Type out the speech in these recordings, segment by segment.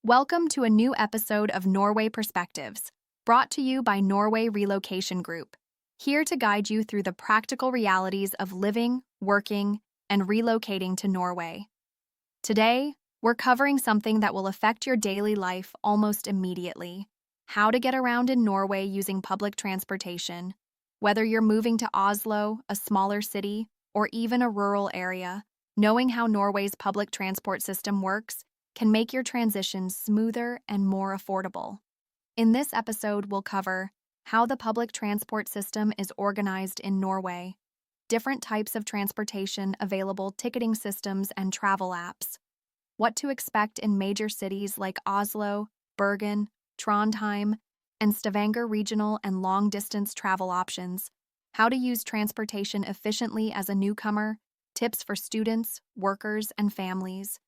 Welcome to a new episode of Norway Perspectives, brought to you by Norway Relocation Group, here to guide you through the practical realities of living, working, and relocating to Norway. Today, we're covering something that will affect your daily life almost immediately: how to get around in Norway using public transportation. Whether you're moving to Oslo, a smaller city, or even a rural area, knowing how Norway's public transport system works can make your transition smoother and more affordable. In this episode, we'll cover how the public transport system is organized in Norway, different types of transportation available, ticketing systems, and travel apps, what to expect in major cities like Oslo, Bergen, Trondheim, and Stavanger regional and long-distance travel options, how to use transportation efficiently as a newcomer, tips for students, workers, and families,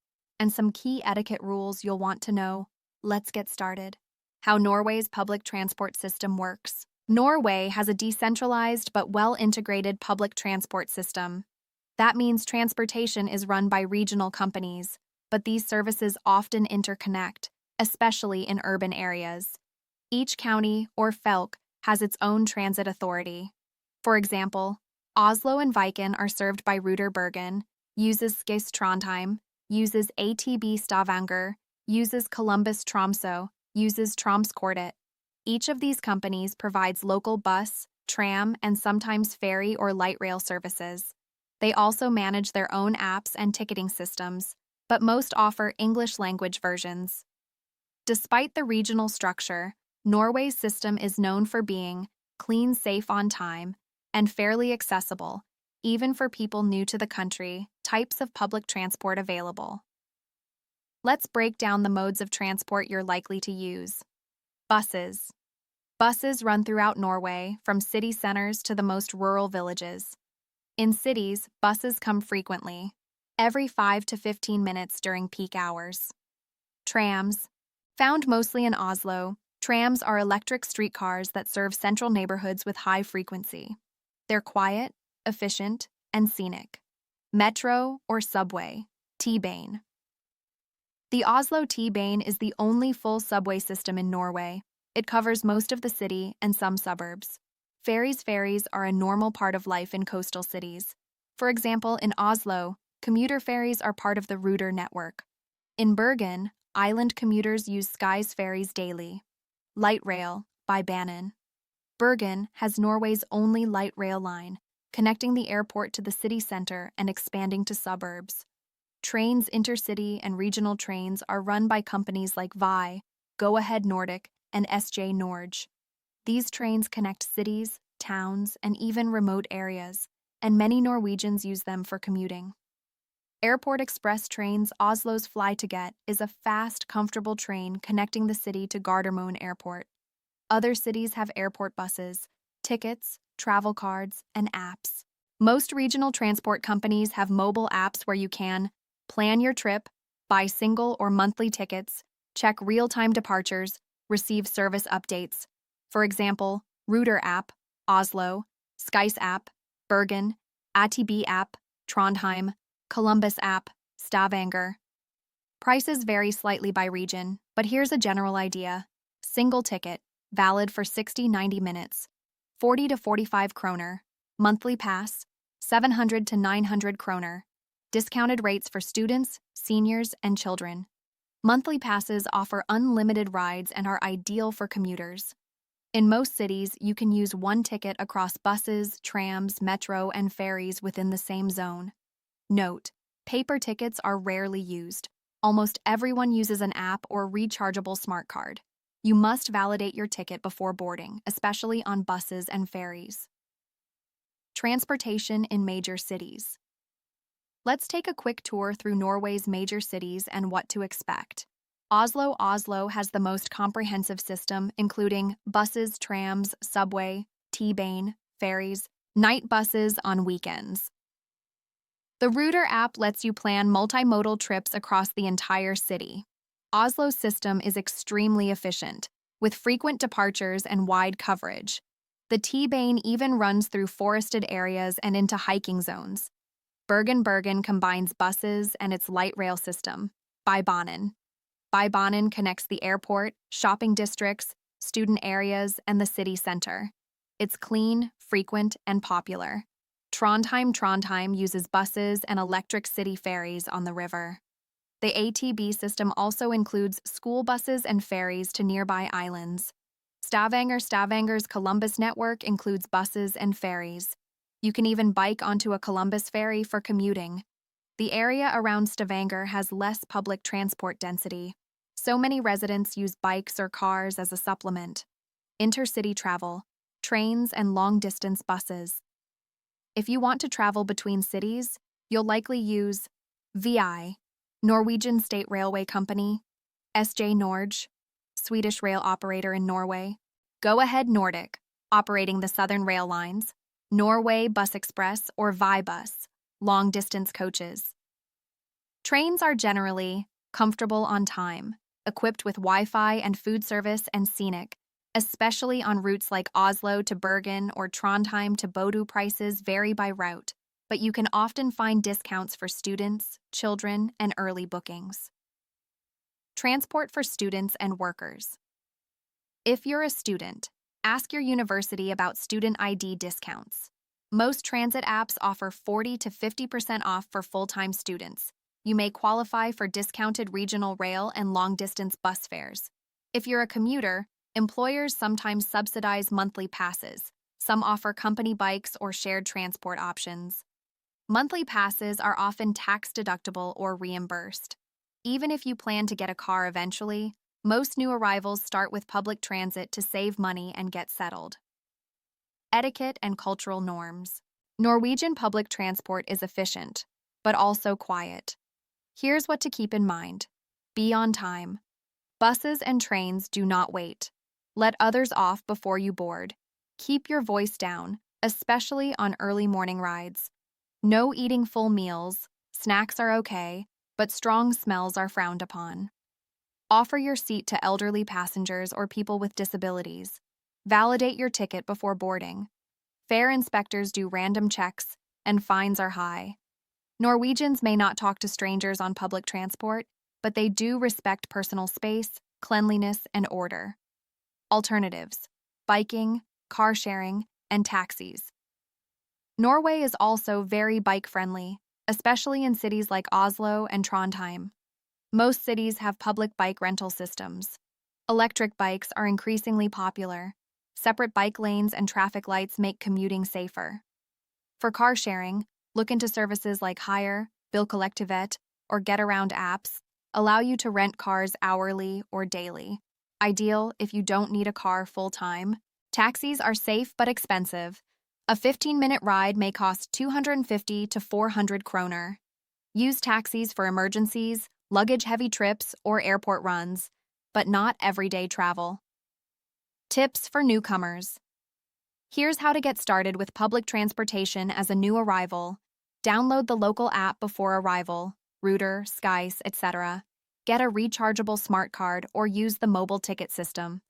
and some key etiquette rules you'll want to know. Let's get started. How Norway's public transport system works. Norway has a decentralized but well-integrated public transport system. That means transportation is run by regional companies, but these services often interconnect, especially in urban areas. Each county, or fylke, has its own transit authority. For example, Oslo and Viken are served by Ruter Bergen, uses Skeis Trondheim, uses ATB Stavanger, uses Columbus Tromsø, uses Tromskortet. Each of these companies provides local bus, tram, and sometimes ferry or light rail services. They also manage their own apps and ticketing systems, but most offer English language versions. Despite the regional structure, Norway's system is known for being clean, safe on time, and fairly accessible, even for people new to the country. Types of public transport available. Let's break down the modes of transport you're likely to use. Buses. Buses run throughout Norway, from city centers to the most rural villages. In cities, buses come frequently, every 5 to 15 minutes during peak hours. Trams. Found mostly in Oslo, trams are electric streetcars that serve central neighborhoods with high frequency. They're quiet, efficient, and scenic. Metro or subway, T-bane. The Oslo T-bane is the only full subway system in Norway. It covers most of the city and some suburbs. Ferries are a normal part of life in coastal cities. For example, in Oslo, commuter ferries are part of the Ruter network. In Bergen, island commuters use Skeis ferries daily. Light rail, by Banen. Bergen has Norway's only light rail line, connecting the airport to the city center and expanding to suburbs. Trains, intercity and regional trains are run by companies like Vi, Go Ahead Nordic, and SJ Norge. These trains connect cities, towns, and even remote areas, and many Norwegians use them for commuting. Airport Express trains, Oslo's Flytoget, is a fast, comfortable train connecting the city to Gardermoen Airport. Other cities have airport buses, tickets, travel cards, and apps. Most regional transport companies have mobile apps where you can plan your trip, buy single or monthly tickets, check real-time departures, receive service updates. For example, Ruter app, Oslo, Skeis app, Bergen, ATB app, Trondheim, Columbus app, Stavanger. Prices vary slightly by region, but here's a general idea. Single ticket, valid for 60-90 minutes, 40 to 45 kroner. Monthly pass, 700 to 900 kroner. Discounted rates for students, seniors, and children. Monthly passes offer unlimited rides and are ideal for commuters. In most cities, you can use one ticket across buses, trams, metro, and ferries within the same zone. Note: paper tickets are rarely used. Almost everyone uses an app or rechargeable smart card. You must validate your ticket before boarding, especially on buses and ferries. Transportation in major cities. Let's take a quick tour through Norway's major cities and what to expect. Oslo has the most comprehensive system, including buses, trams, subway, T-bane, ferries, night buses on weekends. The Ruter app lets you plan multimodal trips across the entire city. Oslo's system is extremely efficient, with frequent departures and wide coverage. The T-bane even runs through forested areas and into hiking zones. Bergen combines buses and its light rail system, by Banen. Bybanen connects the airport, shopping districts, student areas, and the city center. It's clean, frequent, and popular. Trondheim uses buses and electric city ferries on the river. The ATB system also includes school buses and ferries to nearby islands. Stavanger's Columbus network includes buses and ferries. You can even bike onto a Columbus ferry for commuting. The area around Stavanger has less public transport density, so many residents use bikes or cars as a supplement. Intercity travel, trains and long-distance buses. If you want to travel between cities, you'll likely use VI, Norwegian State Railway Company, SJ Norge, Swedish rail operator in Norway, Go Ahead Nordic, operating the southern rail lines, Norway Bus Express or Vi-bus, long-distance coaches. Trains are generally comfortable on time, equipped with Wi-Fi and food service and scenic, especially on routes like Oslo to Bergen or Trondheim to Bodø. Prices vary by route, but you can often find discounts for students, children, and early bookings. Transport for students and workers. If you're a student, ask your university about student ID discounts. Most transit apps offer 40 to 50% off for full-time students. You may qualify for discounted regional rail and long-distance bus fares. If you're a commuter, employers sometimes subsidize monthly passes. Some offer company bikes or shared transport options. Monthly passes are often tax-deductible or reimbursed. Even if you plan to get a car eventually, most new arrivals start with public transit to save money and get settled. Etiquette and cultural norms. Norwegian public transport is efficient, but also quiet. Here's what to keep in mind. Be on time. Buses and trains do not wait. Let others off before you board. Keep your voice down, especially on early morning rides. No eating full meals. Snacks are okay, but strong smells are frowned upon. Offer your seat to elderly passengers or people with disabilities. Validate your ticket before boarding. Fare inspectors do random checks, and fines are high. Norwegians may not talk to strangers on public transport, but they do respect personal space, cleanliness, and order. Alternatives: biking, car sharing, and taxis. Norway is also very bike-friendly, especially in cities like Oslo and Trondheim. Most cities have public bike rental systems. Electric bikes are increasingly popular. Separate bike lanes and traffic lights make commuting safer. For car sharing, look into services like Hire, etiquette, or Get-Around apps. Allow you to rent cars hourly or daily. Ideal if you don't need a car full-time. Taxis are safe but expensive. A 15-minute ride may cost 250 to 400 kroner. Use taxis for emergencies, luggage-heavy trips, or airport runs, but not everyday travel. Tips for newcomers. Here's how to get started with public transportation as a new arrival. Download the local app before arrival, Router, Skies, etc. Get a rechargeable smart card or use the mobile ticket system.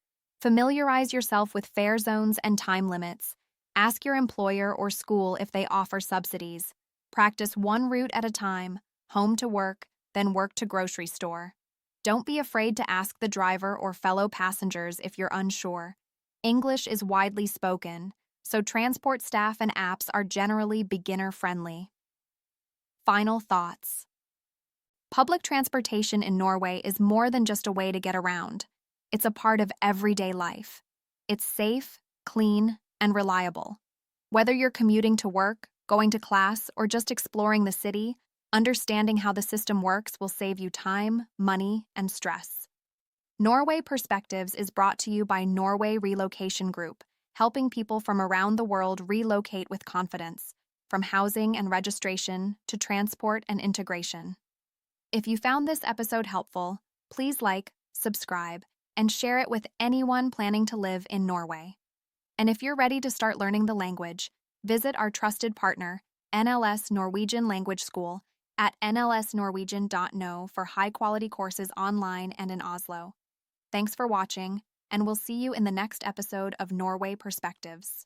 Familiarize yourself with fare zones and time limits. Ask your employer or school if they offer subsidies. Practice one route at a time, home to work, then work to grocery store. Don't be afraid to ask the driver or fellow passengers if you're unsure. English is widely spoken, so transport staff and apps are generally beginner-friendly. Final thoughts. Public transportation in Norway is more than just a way to get around. It's a part of everyday life. It's safe, clean, and reliable. Whether you're commuting to work, going to class, or just exploring the city, understanding how the system works will save you time, money, and stress. Norway Perspectives is brought to you by Norway Relocation Group, helping people from around the world relocate with confidence, from housing and registration to transport and integration. If you found this episode helpful, please like, subscribe, and share it with anyone planning to live in Norway. And if you're ready to start learning the language, visit our trusted partner, NLS Norwegian Language School, at nlsnorwegian.no for high-quality courses online and in Oslo. Thanks for watching, and we'll see you in the next episode of Norway Perspectives.